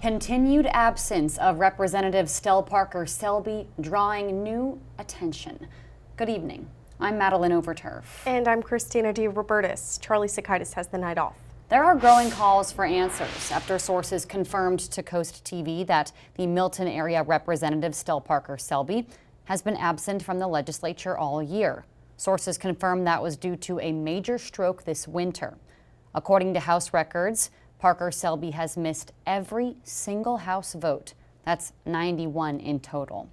Continued absence of Representative Stell Parker Selby drawing new attention. Good evening. I'm Madeline Overturf. And I'm Christina DeRobertis. Charlie Sakaitis has the night off. There are growing calls for answers after sources confirmed to Coast TV that the Milton area Representative Stell Parker Selby has been absent from the legislature all year. Sources confirmed that was due to a major stroke this winter. According to House records, Parker Selby has missed every single House vote. That's 91 in total.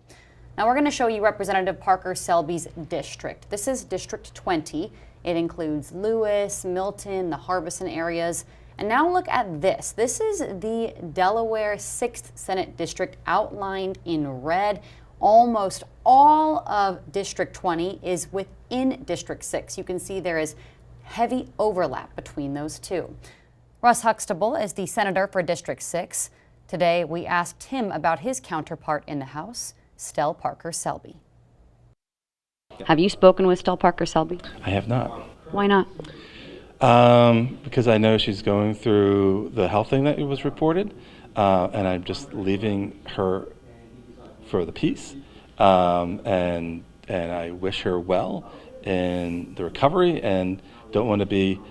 Now we're going to show you Representative Parker Selby's district. This is District 20. It includes Lewis, Milton, the Harbison areas. And now look at this. This is the Delaware 6th Senate District outlined in red. Almost all of District 20 is within District 6. You can see there is heavy overlap between those two. Russ Huxtable is the senator for District 6. Today, we asked him about his counterpart in the House, Stell Parker Selby. Have you spoken with Stell Parker Selby? I have not. Why not? Because I know she's going through the health thing that was reported, and I'm just leaving her for the peace, and I wish her well in the recovery, and don't want to be.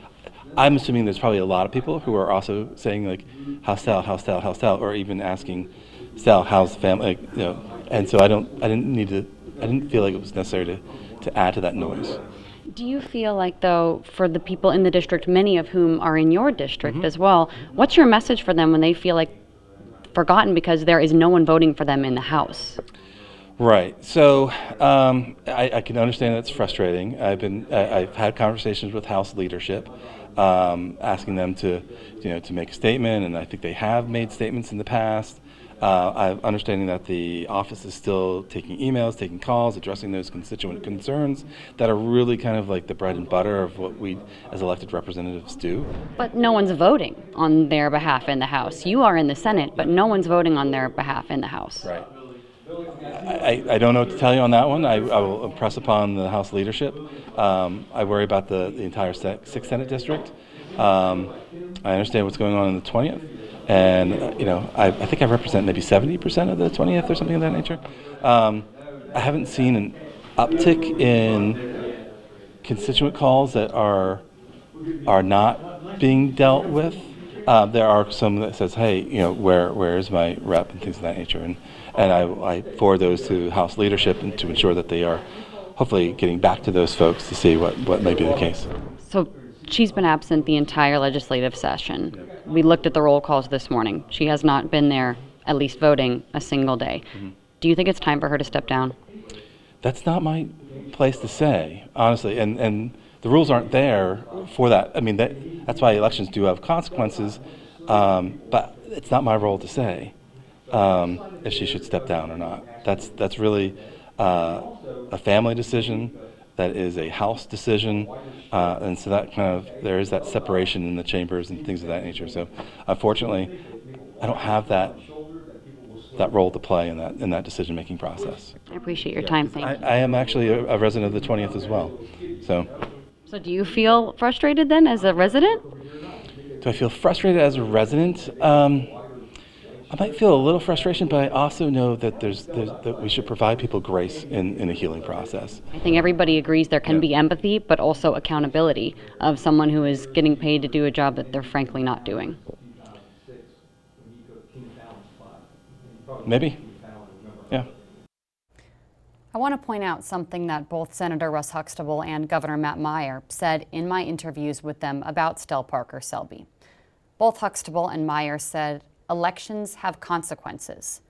I'm assuming there's probably a lot of people who are also saying like, how's Stell, or even asking Stell, how's the family, and so I didn't feel like it was necessary to add to that noise. Do you feel like, though, for the people in the district, many of whom are in your district as well, what's your message for them when they feel like forgotten because there is no one voting for them in the House? Right. So I can understand that's frustrating. I've had conversations with House leadership, asking them to make a statement, and I think they have made statements in the past. I'm understanding that the office is still taking emails, taking calls, addressing those constituent concerns that are really kind of like the bread and butter of what we as elected representatives do. But no one's voting on their behalf in the House. You are in the Senate, but no one's voting on their behalf in the House. Right. I don't know what to tell you on that one. I will impress upon the House leadership. I worry about the entire 6th Senate District. I understand what's going on in the 20th. And, I think I represent maybe 70% of the 20th or something of that nature. I haven't seen an uptick in constituent calls that are not being dealt with. There are some that says, hey, where is my rep and things of that nature. And I forward those to House leadership and to ensure that they are hopefully getting back to those folks to see what may be the case. So she's been absent the entire legislative session. We looked at the roll calls this morning. She has not been there, at least voting, a single day. Mm-hmm. Do you think it's time for her to step down? That's not my place to say, honestly. And the rules aren't there for that. I mean, that's why elections do have consequences, but it's not my role to say if she should step down or not. That's really a family decision. That is a House decision, and so that there is that separation in the chambers and things of that nature. So, unfortunately, I don't have that role to play in that decision-making process. I appreciate your time. Thank you. I am actually a resident of the 20th as well. So do you feel frustrated then as a resident? Do I feel frustrated as a resident? I might feel a little frustration, but I also know that that we should provide people grace in a healing process. I think everybody agrees there can be empathy, but also accountability of someone who is getting paid to do a job that they're frankly not doing. Maybe. Yeah. I want to point out something that both Senator Russ Huxtable and Governor Matt Meyer said in my interviews with them about Stell Parker Selby. Both Huxtable and Meyer said elections have consequences.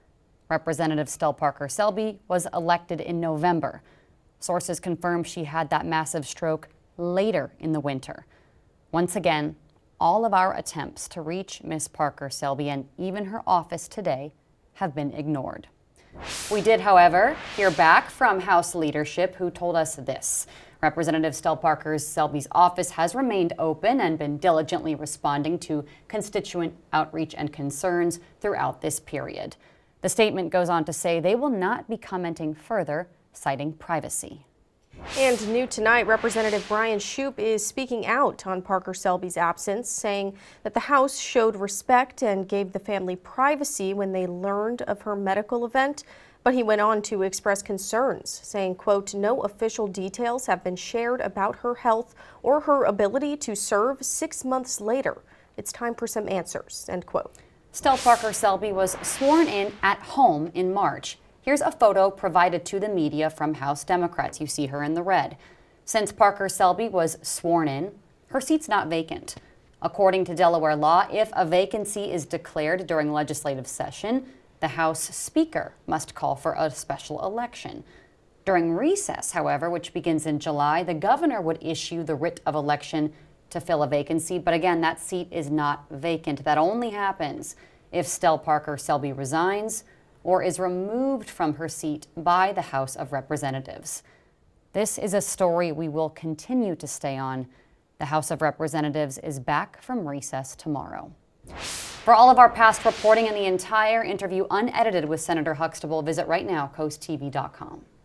Representative Stell Parker Selby was elected in November. Sources confirm she had that massive stroke later in the winter. Once again, all of our attempts to reach Ms. Parker Selby and even her office today have been ignored. We did, however, hear back from House leadership who told us this. Representative Stell Parker Selby's office has remained open and been diligently responding to constituent outreach and concerns throughout this period. The statement goes on to say they will not be commenting further, citing privacy. And new tonight, Representative Brian Shoup is speaking out on Parker Selby's absence, saying that the House showed respect and gave the family privacy when they learned of her medical event. But he went on to express concerns, saying, quote, "No official details have been shared about her health or her ability to serve 6 months later. It's time for some answers," end quote. Stell Parker Selby was sworn in at home in March. Here's a photo provided to the media from House Democrats. You see her in the red. Since Parker Selby was sworn in, her seat's not vacant. According to Delaware law, if a vacancy is declared during legislative session, the House Speaker must call for a special election. During recess, however, which begins in July, the governor would issue the writ of election to fill a vacancy. But again, that seat is not vacant. That only happens if Stell Parker Selby resigns or is removed from her seat by the House of Representatives. This is a story we will continue to stay on. The House of Representatives is back from recess tomorrow. For all of our past reporting and the entire interview unedited with Senator Huxtable, visit right now, coasttv.com.